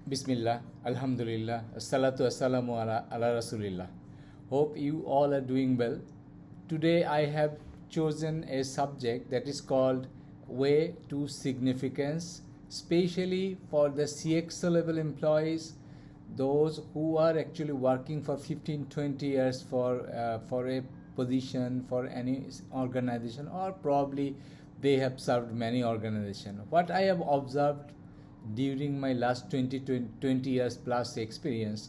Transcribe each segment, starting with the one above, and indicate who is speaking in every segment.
Speaker 1: Bismillah, Alhamdulillah, Assalatu Assalamu ala Rasulillah. Hope you all are doing well. Today I have chosen a subject that is called Way to Significance, especially for the CXO level employees, those who are actually working for 15, 20 years for a position, for any organization, or probably they have served many organizations. What I have observed during my last 20 years plus experience,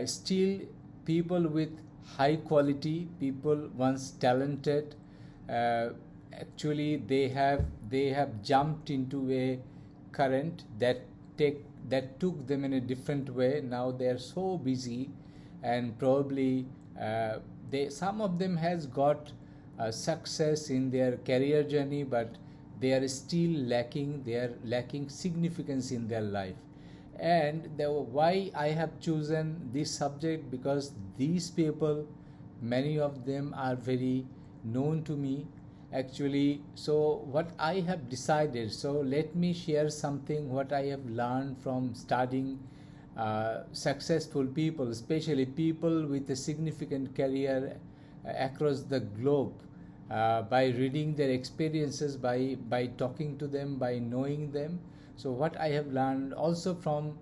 Speaker 1: still people with high quality, people once talented, uh, actually they have jumped into a current that took them in a different way. Now they are so busy, and probably they some of them has got success in their career journey, but they are still lacking significance in their life. And why I have chosen this subject, because these people, many of them are very known to me actually. So what I have decided, so let me share something what I have learned from studying successful people, especially people with a significant career across the globe, by reading their experiences, by talking to them, by knowing them. So what I have learned also from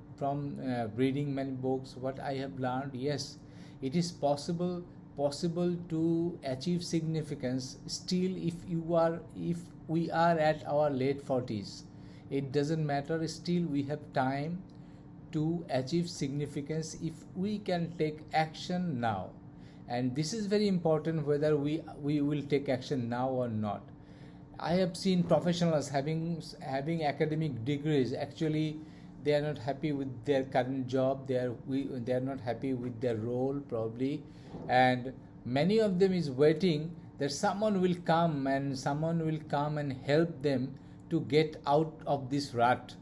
Speaker 1: reading many books, what I have learned, yes, it is possible to achieve significance still if we are at our late 40s. It doesn't matter, still we have time to achieve significance if we can take action now. And this is very important, whether we will take action now or not. I have seen professionals having academic degrees, actually they are not happy with their current job, they are not happy with their role probably, and many of them is waiting that someone will come and help them to get out of this rut.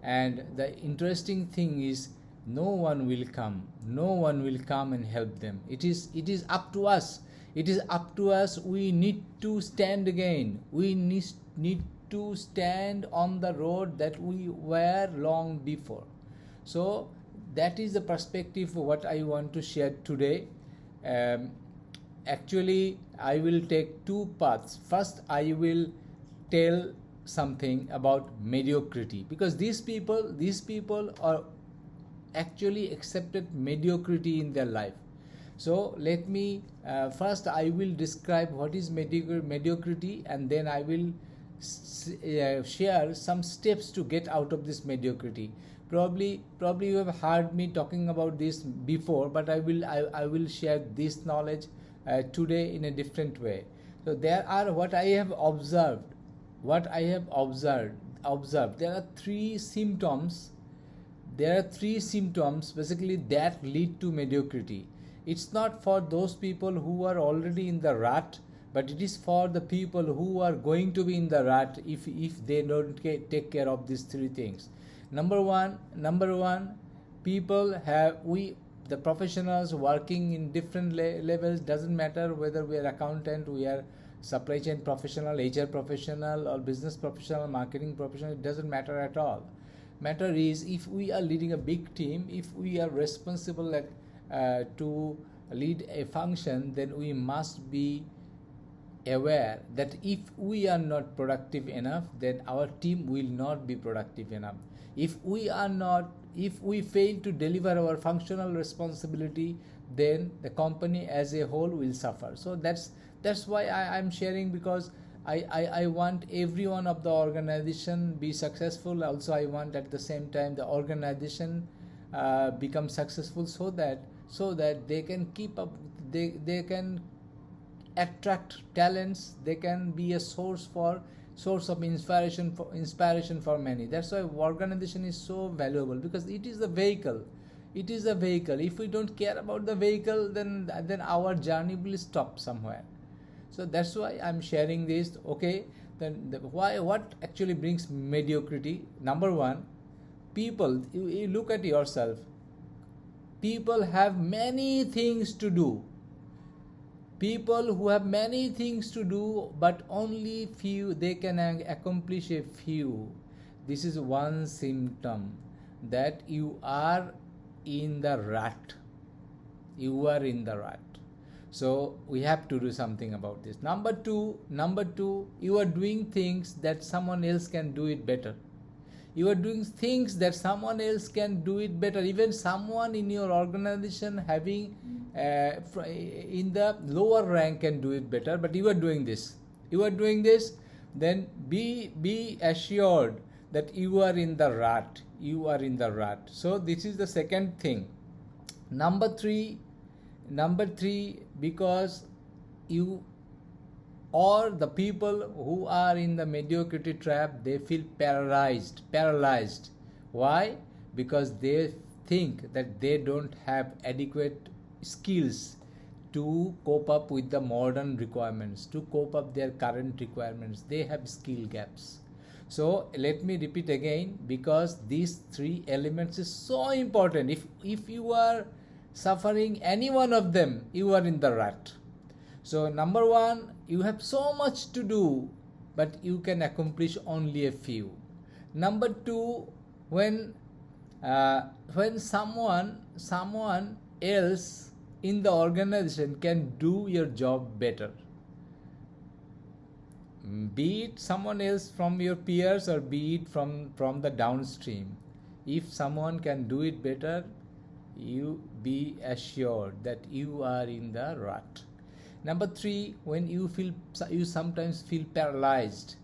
Speaker 1: And the interesting thing is, no one will come and help them. It is up to us. We need to stand again. We need to stand on the road that we were long before. So that is the perspective what I want to share today. Actually I will take two paths. First I will tell something about mediocrity, because these people are actually accepted mediocrity in their life. So let me first I will describe what is mediocrity, and then I will share some steps to get out of this mediocrity. Probably you have heard me talking about this before, but I will share this knowledge today in a different way. So there are what I have observed. There are three symptoms basically that lead to mediocrity. It's not for those people who are already in the rut, but it is for the people who are going to be in the rut if they don't take care of these three things. Number one, the professionals working in different levels, doesn't matter whether we are accountant, we are supply chain professional, HR professional, or business professional, marketing professional, it doesn't matter at all. Matter is, if we are leading a big team, if we are responsible to lead a function, then we must be aware that if we are not productive enough, then our team will not be productive enough. If we fail to deliver our functional responsibility, then the company as a whole will suffer. So that's why I'm sharing, because I want everyone of the organization be successful. Also I want at the same time the organization become successful, so that they can keep up, they can attract talents, they can be a source of inspiration for many. That's why organization is so valuable, because it is the vehicle. If we don't care about the vehicle, then our journey will stop somewhere. So that's why I'm sharing this. Okay, then what actually brings mediocrity? Number one, people, you look at yourself. People have many things to do. People who have many things to do, but only few, they can accomplish a few. This is one symptom. that you are in the rut. You are in the rut. So we have to do something about this. Number two, you are doing things that someone else can do it better. You are doing things that someone else can do it better. Even someone in your organization having in the lower rank can do it better, but you are doing this. Then be assured that you are in the rut. So this is the second thing. Number three, because you or the people who are in the mediocrity trap, they feel paralyzed. Why? Because they think that they don't have adequate skills to cope up with the modern requirements, to cope up their current requirements. They have skill gaps. So let me repeat again, because these three elements is so important. If you are suffering any one of them, you are in the rut. So number one, you have so much to do, but you can accomplish only a few. Number two, when someone else in the organization can do your job better, be it someone else from your peers or be it from the downstream, if someone can do it better, you be assured that you are in the rut. Number three, when you sometimes feel paralyzed.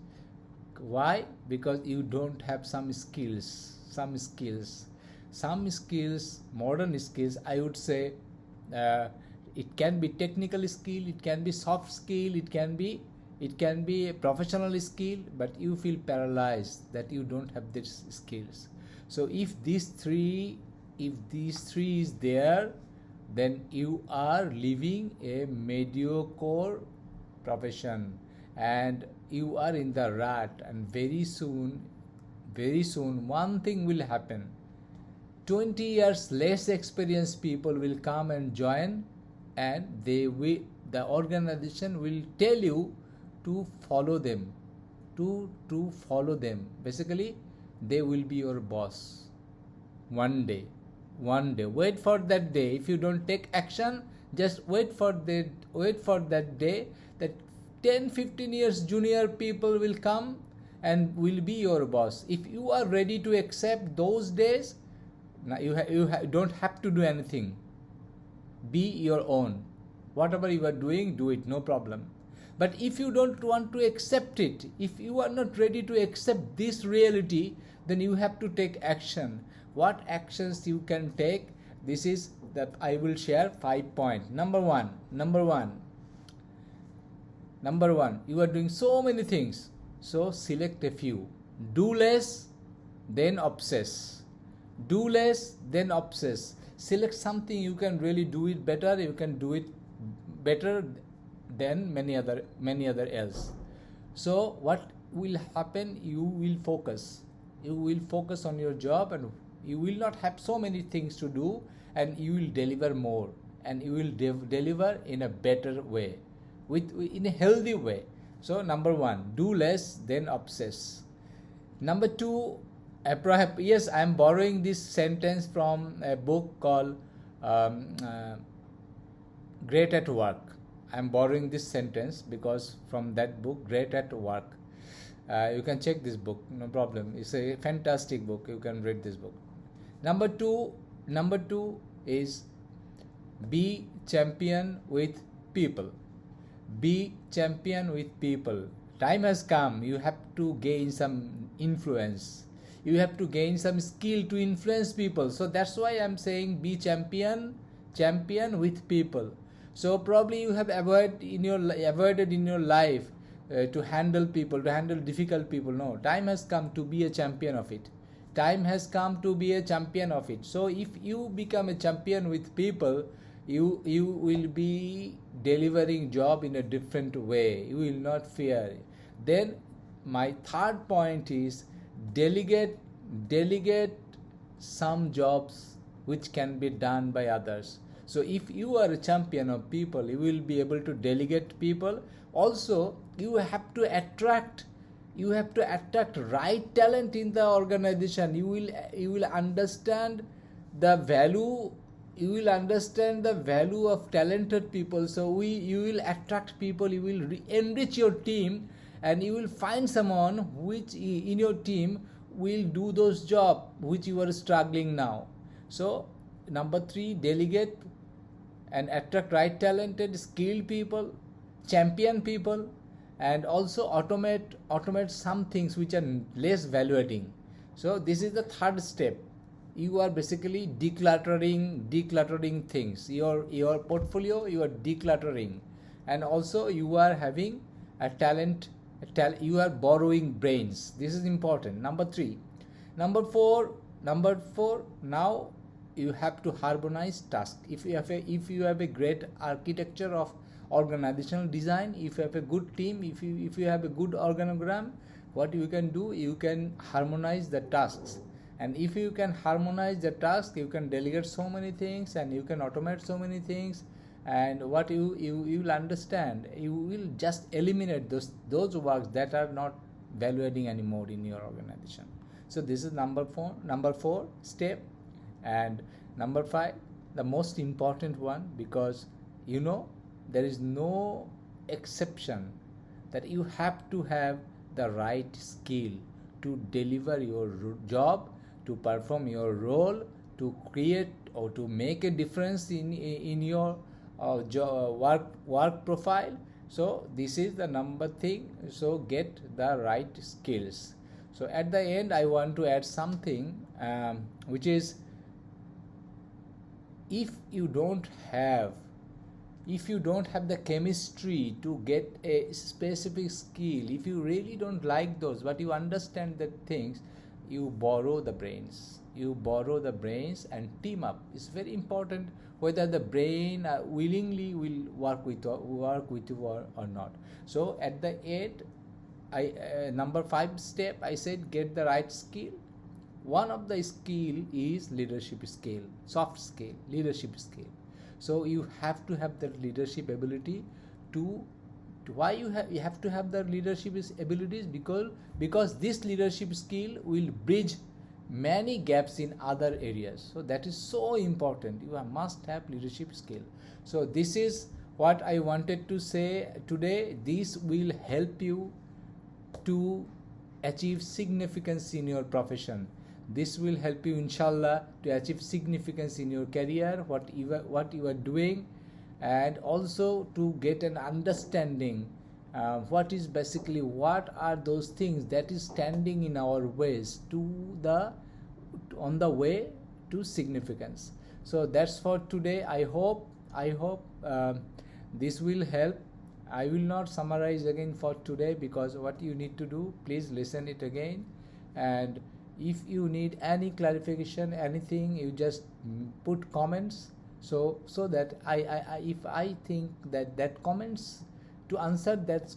Speaker 1: Why? Because you don't have some skills, modern skills. I would say it can be technical skill, it can be soft skill, it can be a professional skill, but you feel paralyzed that you don't have these skills. So if these three is there, then you are living a mediocre profession and you are in the rut. And very soon one thing will happen. 20 years less experienced people will come and join, and the organization will tell you to follow them, to follow them. Basically, they will be your boss one day. Wait for that day. If you don't take action, just wait for that day that 10-15 years junior people will come and will be your boss. If you are ready to accept those days, now you don't have to do anything. Be your own. Whatever you are doing, do it, no problem. But if you don't want to accept it, if you are not ready to accept this reality, then you have to take action. What actions you can take? This is that I will share 5 points. Number one, you are doing so many things. So select a few. Do less, then obsess. Select something you can really do it better. You can do it better than many other else. So what will happen? You will focus on your job, and you will not have so many things to do, and you will deliver more, and you will deliver in a better way, in a healthy way. So number one, do less, then obsess. Number two, perhaps, yes, I am borrowing this sentence from a book called Great at Work. I am borrowing this sentence because from that book, Great at Work. You can check this book, no problem. It's a fantastic book. You can read this book. Number two is be champion with people. Time has come. You have to gain some influence. You have to gain some skill to influence people. So that's why I'm saying be champion with people. So probably you have avoided in your life to handle people, to handle difficult people. No, time has come to be a champion of it. So if you become a champion with people, you will be delivering job in a different way. You will not fear. Then my third point is delegate some jobs which can be done by others. So if you are a champion of people, you will be able to delegate people. Also, you have to attract you have to attract right talent in the organization. You will understand the value, you will understand the value of talented people. So you will attract people, you will enrich your team, and you will find someone which in your team will do those jobs which you are struggling now. So number 3, delegate and attract right talented skilled people, champion people, and also automate some things which are less value adding. So this is the 3rd step. You are basically decluttering things, your portfolio, you are decluttering, and also you are having a talent, you are borrowing brains. This is important. Number 3. Number 4, now you have to harmonize tasks. If you have a great architecture of organizational design, if you have a good team, if you have a good organogram, what you can do, you can harmonize the tasks. And if you can harmonize the task, you can delegate so many things, and you can automate so many things. And what you will understand, you will just eliminate those works that are not value adding anymore in your organization. So this is number 4 step. And number 5, the most important one, because there is no exception, that you have to have the right skill to deliver your job, to perform your role, to create or to make a difference in your work profile. So this is the number thing. So get the right skills. So at the end, I want to add something, which is, if you don't have the chemistry to get a specific skill, if you really don't like those, but you understand the things, you borrow the brains and team up. It's very important whether the brain willingly will work with you or not. So at the end, number 5 step, I said get the right skill. One of the skill is leadership skill, soft skill, leadership skill. So you have to have the leadership ability to why you have to have the leadership abilities, because this leadership skill will bridge many gaps in other areas. So that is so important. You must have leadership skill. So this is what I wanted to say today. This will help you to achieve significance in your profession. This will help you, inshallah, to achieve significance in your career, what you are doing, and also to get an understanding what are those things that is standing in our ways on the way to significance. So that's for today. I hope this will help. I will not summarize again for today, because what you need to do, please listen it again, and if you need any clarification, anything, you just put comments, so that if I think that comments, to answer that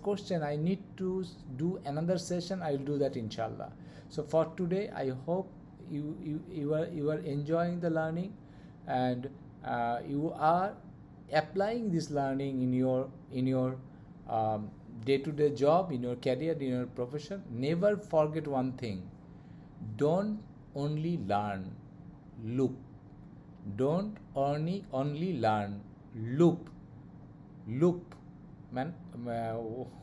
Speaker 1: question, I need to do another session, I will do that, inshallah. So for today, I hope you are enjoying the learning, and you are applying this learning in your day-to-day job, in your career, in your profession. Never forget one thing: don't only learn, loop. Don't only learn, loop.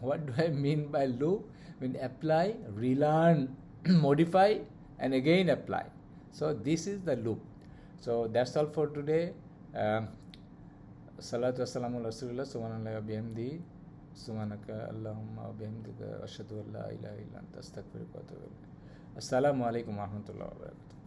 Speaker 1: What do I mean by loop? I mean apply, relearn, modify, and again apply. So this is the loop. So that's all for today. Salatu wassalamu ala rasulillah, subhanallah wa bihamdihi, subhanaka allahumma wa bihamdika, ashhadu an la ilaha illa anta, astaghfiruka wa atubu ilaik. Assalamu alaikum wa rahmatullahi wa barakatuh.